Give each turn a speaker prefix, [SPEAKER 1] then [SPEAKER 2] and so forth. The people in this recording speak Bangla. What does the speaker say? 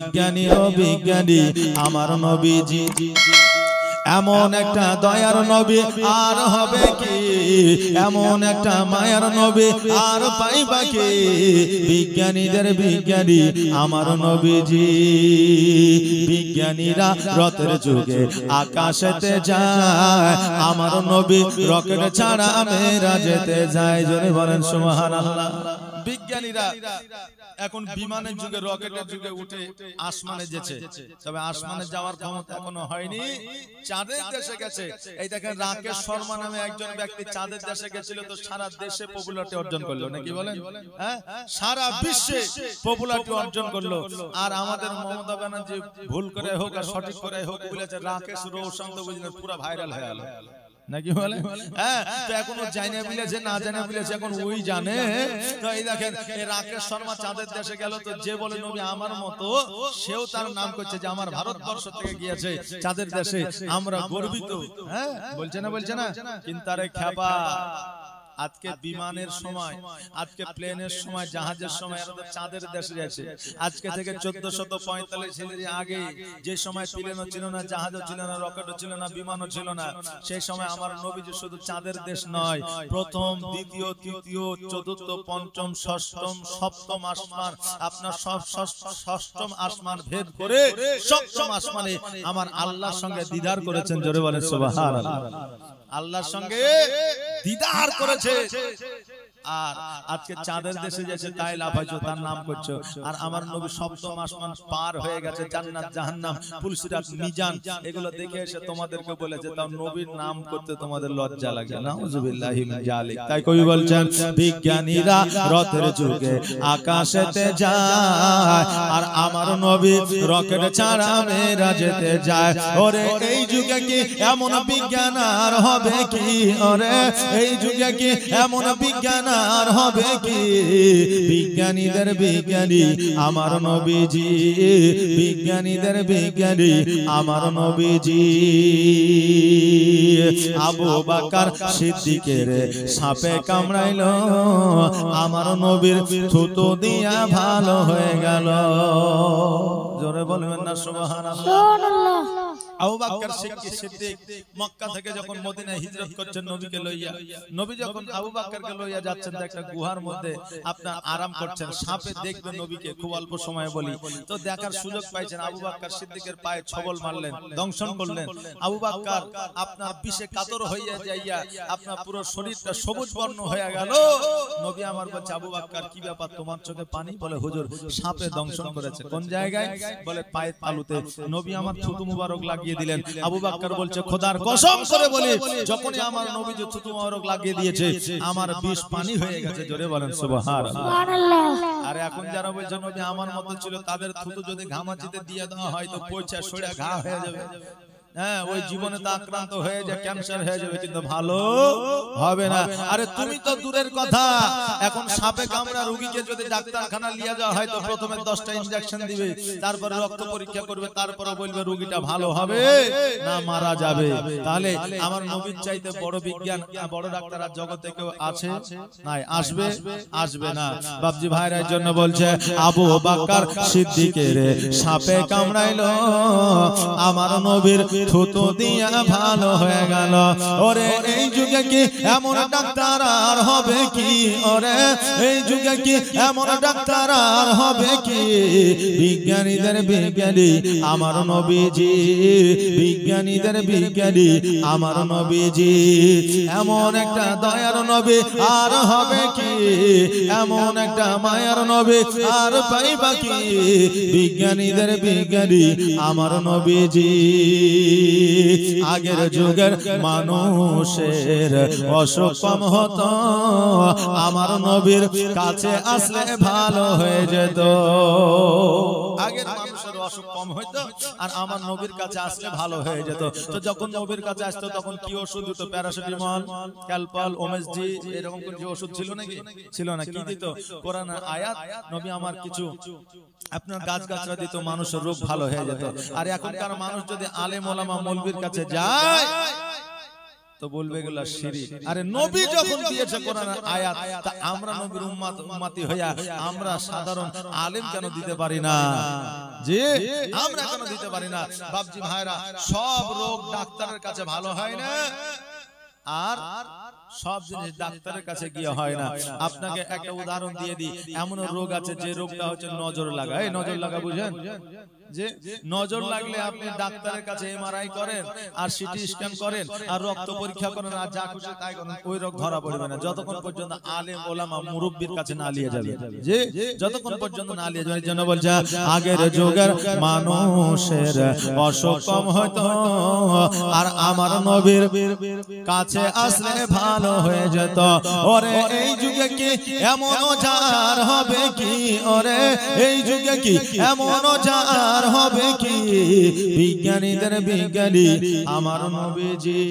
[SPEAKER 1] বিজ্ঞানী ও বিজ্ঞানী আমার নবীজি এমন একটা দয়ার নবী আর হবে কি, এমন একটা মায়ার নবী আর পাইবা কি। বিজ্ঞানীদের বিজ্ঞানী আমার নবীজি। বিজ্ঞানীরা রথের যুগে আকাশেতে যায়, আমার নবী রকেট ছাড়া মেরাজেতে যায়। জোরে বলেন সুবহানাল্লাহ। বিজ্ঞানীরা এখন বিমানের যুগে রকেটের যুগে উঠে আসমানে যেছে, তবে আসমানে যাওয়ার ক্ষমতা এখনো হয়নি, চাঁদের দেশে গেছে। এই দেখেন রাকেশ শর্মা নামে একজন ব্যক্তি চাঁদের দেশে গেছিল, তো সারা দেশে পপুলারিটি অর্জন করলো, নাকি বলেন? হ্যাঁ, সারা বিশ্বে পপুলারিটি অর্জন করলো। আর আমাদের মমতা ব্যানার্জি ভুল করে হোক আর সঠিক করে হোক বলেছে রাকেশ রোশন, তো বুঝলেন পুরো ভাইরাল হয়ে গেল, নাকি বলে? হ্যাঁ, তো এখনো জানে বিলেছে না জানে বিলেছে, এখন ওই জানে। তো এই দেখেন এই রাকেশ শর্মা চাঁদের দেশে গেল, তো যে বলে নবী আমার মতো, সেও তার নাম করছে যে আমার ভারতবর্ষ থেকে গিয়েছে চাঁদের দেশে, আমরা গর্বিত। হ্যাঁ, বলছে না? কিন্তু আরে খ্যাপা, আজকে বিমানের সময়, আজকে প্লেনের সময়, জাহাজের সময় এরা তো চাঁদের দেশে গেছে। আজকে থেকে 1445 সালের আগে যে সময় প্লেনও ছিল না, জাহাজও ছিল না, রকেটও ছিল না, বিমানও ছিল না, সেই সময় আমার নবীজি শুধু চাঁদের দেশ নয়, প্রথম, দ্বিতীয়, তৃতীয়, চতুর্থ, পঞ্চম, ষষ্ঠম, সপ্তম আসমান, আপনার ষষ্ঠম আসমান ভেদ করে সপ্তম আসমানে আমার আল্লাহর সঙ্গে দিদার করেছেন। জোরে বলেন সুবহানাল্লাহ। আল্লাহর সঙ্গে দিদার করেছে। আর আজকে চাঁদের দেশে গেছে, তাই লাফাইছো, তার নাম করছো। আর আমার নবী সপ্তম আসমান পার হয়ে গেছে, জান্নাত জাহান্নাম পুলসিরাত মিজান এগুলো দেখে এসে তোমাদেরকে বলেছে, তাও নবীর নাম করতে তোমাদের লজ্জা লাগে? নাউজুবিল্লাহি মিন জালিক। তাই কবি বলছেন বিজ্ঞানীরা রথের যুগে আকাশেতে যায়, আর আমার নবী রকেট ছাড়া মেরাজেতে যায়। ওরে এই যুগে কি এমন বিজ্ঞান আর হবে কি? ওরে এই যুগে কি এমন বিজ্ঞান আর হবে কি? বিজ্ঞানীদের বিজ্ঞানী আমার নবীজি। বিজ্ঞানীদের বিজ্ঞানী আমার নবীজি। আবু বকর সিদ্দিকের সাপে কামড়াইলো, আমার নবীর থুতু দিয়া ভালো হয়ে গেল। জোরে বলবেন না সুবহানাল্লাহ। আবু বকর সিদ্দিক মক্কা থেকে যখন মদিনায় হিজরত করছেন নবীকে লইয়া, নবী যখন আবু বকরকে লইয়া যাচ্ছেন, তো একটা গুহার মধ্যে আপনার আরাম করছেন, সাপে দেখবে নবীকে, খুব অল্প সময়ে বলি, তো দেখার সুযোগ পাইছেন। আবু বকর সিদ্দিকের পায়ে ছবল মারলেন, দংশন করলেন। আবু বকর আপনার বিষে কাতর হইয়া যাইয়া আপনার পুরো শরীরটা সবুজ বর্ণ হয়ে গেল। নবী আমার বলছে, আবু বকর কি ব্যাপার, তোমার চোখে পানি? বলে হুজুর সাপে দংশন করেছে। কোন জায়গায়? বলে পায়ের তালুতে। নবী আমার থুতু মুবারক লাগিয়ে দিলেন। আবু বকর বলছে, খোদার কসম করে বলি, যখনই আমার নবী যে থুতু মুবারক লাগিয়ে দিয়েছে, আমার বিষ পানি হয়ে গেছে। জোরে বলেন সুবহানাল্লাহ। আর এখন যারা বলছে নবী আমার মতো ছিল, তাদের থুতু যদি ঘামাচিতে দিয়ে দেওয়া হয় তো পয়সা সরে ঘা হয়ে যাবে। হ্যাঁ, ওই জীবনে তো আক্রান্ত হয়ে যায়, ক্যান্সার হয়ে যাবে, কিন্তু ভালো হবে না। আরে তুমি তো দূরের কথা, এখন সাপে কামড়া রোগীকে যদি ডাক্তারখানা নিয়ে যাওয়া হয়, তো প্রথমে 10টা ইনজেকশন দিবে, তারপরে রক্ত পরীক্ষা করবে, তারপরে বলবে রোগীটা ভালো হবে না মারা যাবে। তাহলে আমার নবীর চাইতে বড় বিজ্ঞান, বড় ডাক্তার আর জগতে কেউ আছে? নাই। আসবে না। বাপজি ভাইরার জন্য বলছে, আবু বকর সিদ্দিকের সাপে কামড়াইলো, আমার নবীর থুতু দিয়া ভালো হয়ে গেল। ওরে এই যুগে কি এমন ডাক্তার আর হবে কি? ওরে এই যুগে কি এমন ডাক্তার আর হবে কি? বিজ্ঞানীদের বিজ্ঞানী আমার নবীজি। বিজ্ঞানীদের বিজ্ঞানী আমার নবীজি। এমন একটা দয়ার নবী আর হবে কি? এমন একটা মায়ার নবী আর পাইবা কি? বিজ্ঞানীদের বিজ্ঞানী আমার নবীজি। আগের যুগের মানুষের অসুখ কম হতো, আমার নবীর কাছে আসলে ভালো হয়ে যেত। আগের মানুষের অসুখ কম হইতো আর আমার নবীর কাছে আসলে ভালো হয়ে যেত। তো যখন নবীর কাছে আসতো তখন কি ওষুধ দিত? প্যারাসিটামল, ক্যালপল, ওমেসজি, এরকম কোন ওষুধ ছিল নাকি? ছিল না। কি দিত? কোরআনের আয়াত। নবী আমার কিছু আপনার গাছগাছরা দিত, মানুষের রোগ ভালো হয়ে যেত। আর এখনকার মানুষ যদি আলেম ওলামা মৌলবীর কাছে যায়, তো বলবে এগুলা শিরিক। আরে নবী যখন দিয়েছে কোরআনের আয়াত, তা আমরা নবীর উম্মতি হইয়া আমরা সাধারণ আলেম কেন দিতে পারি না? জি, আমরা কেন দিতে পারি না? বাপজি ভাইরা, সব রোগ ডাক্তারের কাছে ভালো হয় না, আর সব জিনিস ডাক্তারের কাছে গিয়ে হয় না। আপনাকে একটা উদাহরণ দিয়ে দিই, এমন রোগ আছে যে রোগটা হচ্ছে নজর লাগা। এই নজর লাগা বুঝেন? যে নজর লাগলে আপনি ডাক্তারের কাছে এমআরআই করেন আর সিটি স্ক্যান করেন আর রক্ত পরীক্ষা করেন আর যা খুশি তাই করেন, ওই রোগ ধরা পড়বে না যতক্ষণ পর্যন্ত আলেম ওলামা মুরব্বির কাছে না নিয়ে যাবে। যে যতক্ষণ পর্যন্ত না নিয়ে যাবে, জন্য বলছে আগের যুগের মানুষের অসুখ কম হতো আর আমার নবীর কাছে আসলে ভালো হয়ে যেত। ওরে এই যুগে কি এমন জার হবে কি? ওরে এই যুগে কি এমন জার হবে কি? বিজ্ঞানীদের বিজ্ঞানী আমার নবীজি।